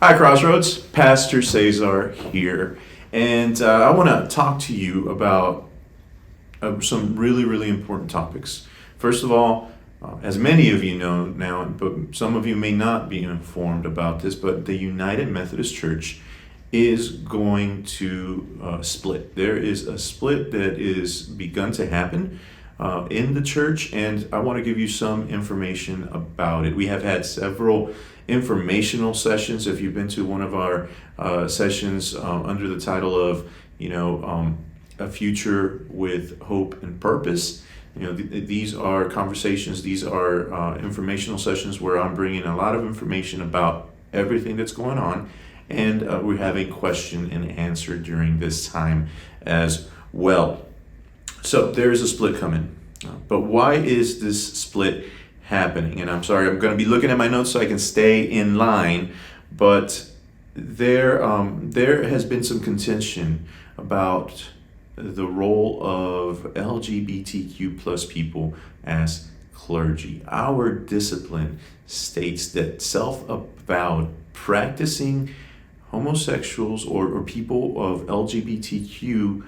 Hi, Crossroads. Pastor Cesar here. And I want to talk to you about some really, really important topics. First of all, as many of you know now, but some of you may not be informed about this, but the United Methodist Church is going to split. There is a split that is begun to happen in the church, and I want to give you some information about it. We have had several informational sessions. If you've been to one of our sessions under the title of, A Future with Hope and Purpose, these are conversations, these are informational sessions where I'm bringing a lot of information about everything that's going on, and we're having question and answer during this time as well. So there's a split coming. But why is this split happening? And I'm sorry, I'm going to be looking at my notes so I can stay in line, but there has been some contention about the role of LGBTQ plus people as clergy. Our discipline states that self-avowed practicing homosexuals or people of LGBTQ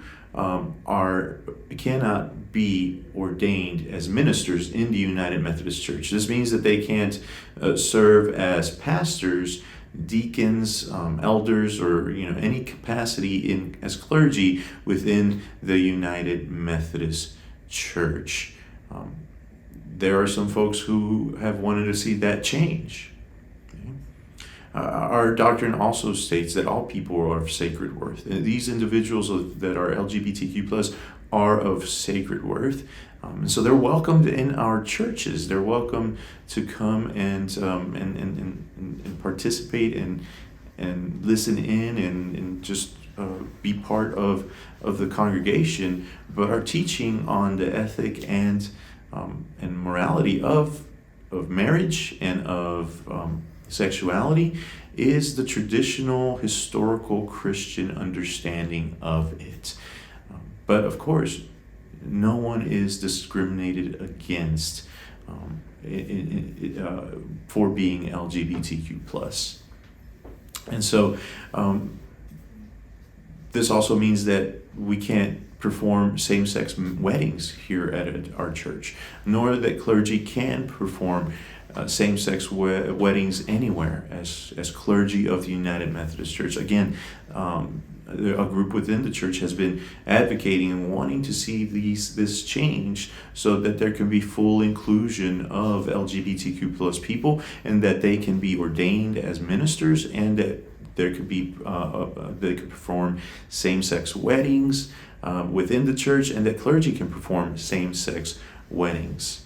cannot be ordained as ministers in the United Methodist Church. This means that they can't serve as pastors, deacons, elders, or any capacity as clergy within the United Methodist Church. There are some folks who have wanted to see that change. Our doctrine also states that all people are of sacred worth. And these individuals that are LGBTQ plus are of sacred worth. And so they're welcomed in our churches. They're welcome to come and participate and listen in and just be part of the congregation. But our teaching on the ethic and morality of marriage and of sexuality is the traditional historical Christian understanding of it. But of course, no one is discriminated against for being LGBTQ plus. And so this also means that we can't perform same-sex weddings here at our church, nor that clergy can perform same-sex weddings anywhere as clergy of the United Methodist Church. Again, a group within the church has been advocating and wanting to see this change so that there can be full inclusion of LGBTQ plus people, and that they can be ordained as ministers, and that there could be they could perform same-sex weddings within the church, and that clergy can perform same-sex weddings.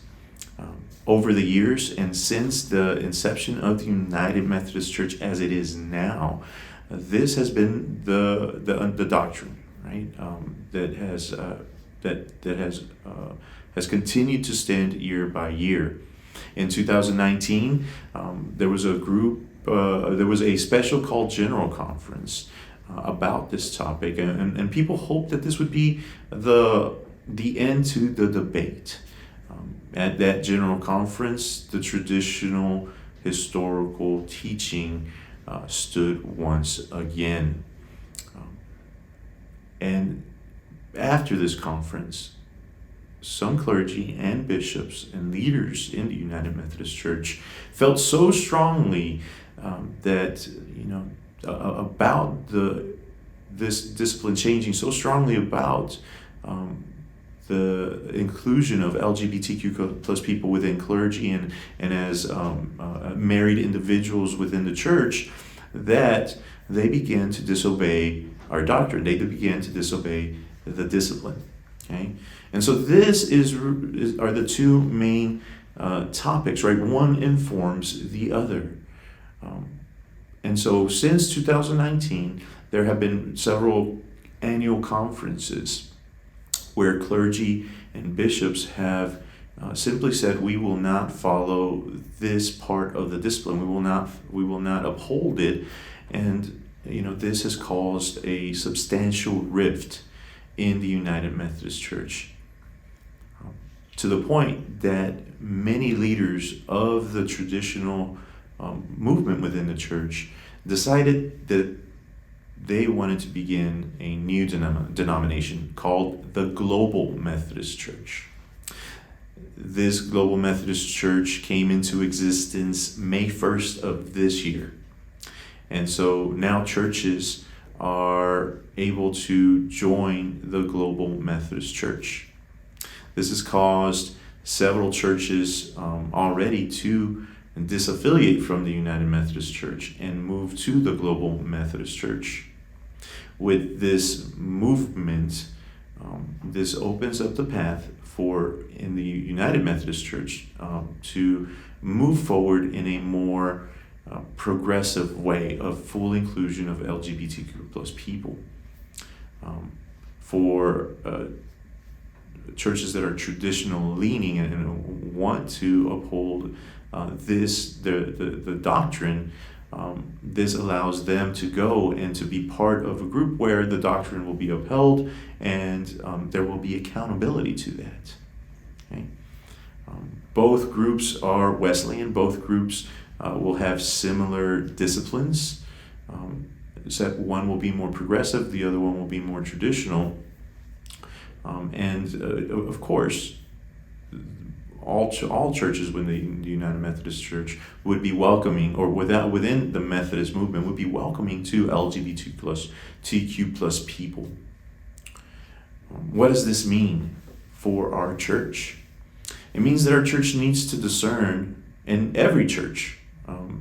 Over the years and since the inception of the United Methodist Church as it is now, this has been the doctrine, right? That has continued to stand year by year. In 2019, there was a special called General Conference about this topic, and people hoped that this would be the end to the debate. At that general conference, the traditional historical teaching stood once again. And after this conference, some clergy and bishops and leaders in the United Methodist Church felt so strongly that about this discipline changing, so strongly about the inclusion of LGBTQ plus people within clergy and as married individuals within the church, that they began to disobey our doctrine. They began to disobey the discipline. Okay, and so this are the two main topics, right? One informs the other. And so since 2019, there have been several annual conferences where clergy and bishops have simply said, we will not follow this part of the discipline. We will not uphold it. And this has caused a substantial rift in the United Methodist Church, to the point that many leaders of the traditional movement within the church decided that they wanted to begin a new denomination called the Global Methodist Church. This Global Methodist Church came into existence May 1st of this year. And so now churches are able to join the Global Methodist Church. This has caused several churches already to disaffiliate from the United Methodist Church and move to the Global Methodist Church. With this movement, this opens up the path for in the United Methodist Church to move forward in a more progressive way of full inclusion of LGBTQ plus people. For churches that are traditional leaning and want to uphold the doctrine, this allows them to go and to be part of a group where the doctrine will be upheld and there will be accountability to that. Okay? Both groups are Wesleyan. Both groups will have similar disciplines. Except one will be more progressive, the other one will be more traditional. Of course, all churches within the United Methodist Church would be welcoming, or within the Methodist movement, would be welcoming to LGBT plus, TQ plus people. What does this mean for our church? It means that our church needs to discern, and every church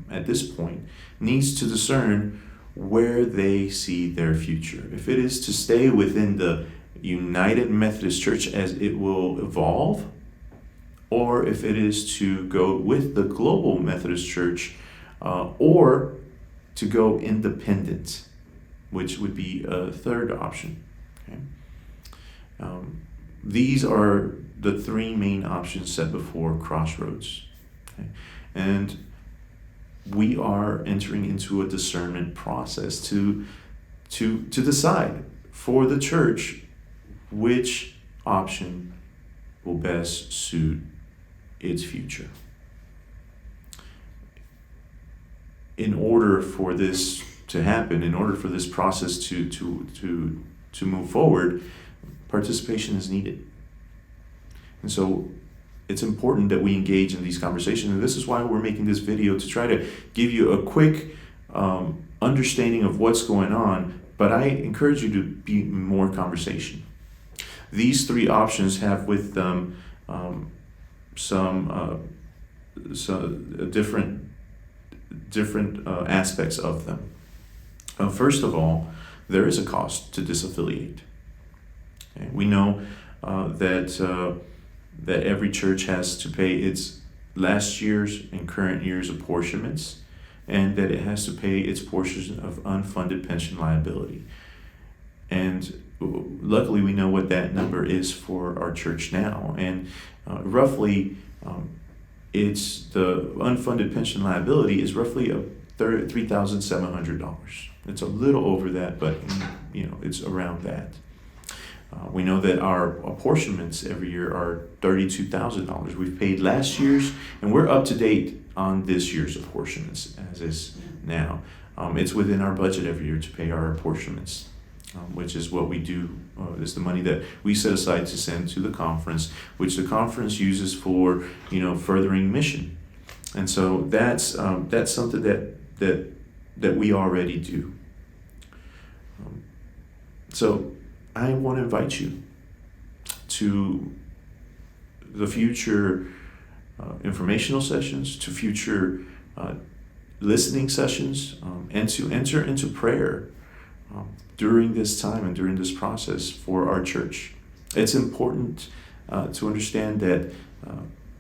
at this point needs to discern where they see their future. If it is to stay within the United Methodist Church as it will evolve, or if it is to go with the Global Methodist Church, or to go independent, which would be a third option. Okay? These are the three main options set before Crossroads. Okay? And we are entering into a discernment process to decide for the church which option will best suit its future. In order for this to happen, in order for this process to move forward, participation is needed. And so it's important that we engage in these conversations. And this is why we're making this video, to try to give you a quick understanding of what's going on. But I encourage you to be more conversation. These three options have with them some different aspects of them. First of all, there is a cost to disaffiliate. Okay? We know that every church has to pay its last year's and current year's apportionments, and that it has to pay its portion of unfunded pension liability. And luckily we know what that number is for our church now. And roughly, it's the unfunded pension liability is roughly $3,700. It's a little over that, but it's around that. We know that our apportionments every year are $32,000. We've paid last year's, and we're up to date on this year's apportionments as is now. It's within our budget every year to pay our apportionments, which is what we do. Is the money that we set aside to send to the conference, which the conference uses for furthering mission. And so that's something that we already do. So I want to invite you to the future informational sessions, to future listening sessions, and to enter into prayer during this time and during this process for our church. It's important to understand that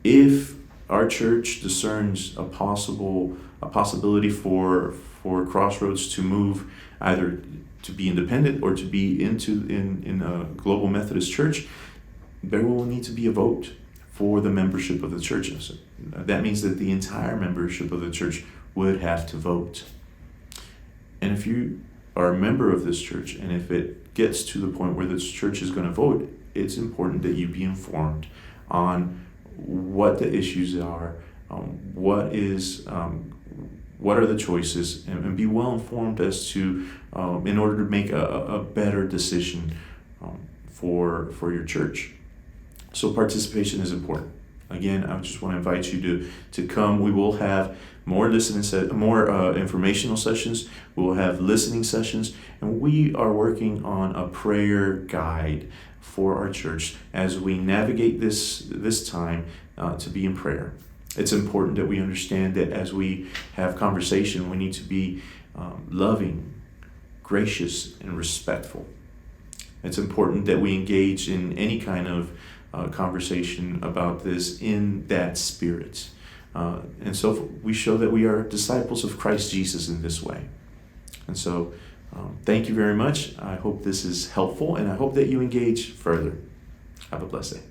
if our church discerns a possibility for Crossroads to move either to be independent or to be in a Global Methodist Church, there will need to be a vote for the membership of the church. That means that the entire membership of the church would have to vote. And if you are a member of this church, and if it gets to the point where this church is going to vote, it's important that you be informed on what the issues are, what are the choices, and be well informed as to, in order to make a better decision for your church. So participation is important. Again, I just want to invite you to come. We will have more informational sessions. We will have listening sessions, and we are working on a prayer guide for our church as we navigate this time to be in prayer. It's important that we understand that as we have conversation, we need to be loving, gracious, and respectful. It's important that we engage in any kind of conversation about this in that spirit. And so we show that we are disciples of Christ Jesus in this way. And so thank you very much. I hope this is helpful, and I hope that you engage further. Have a blessed day.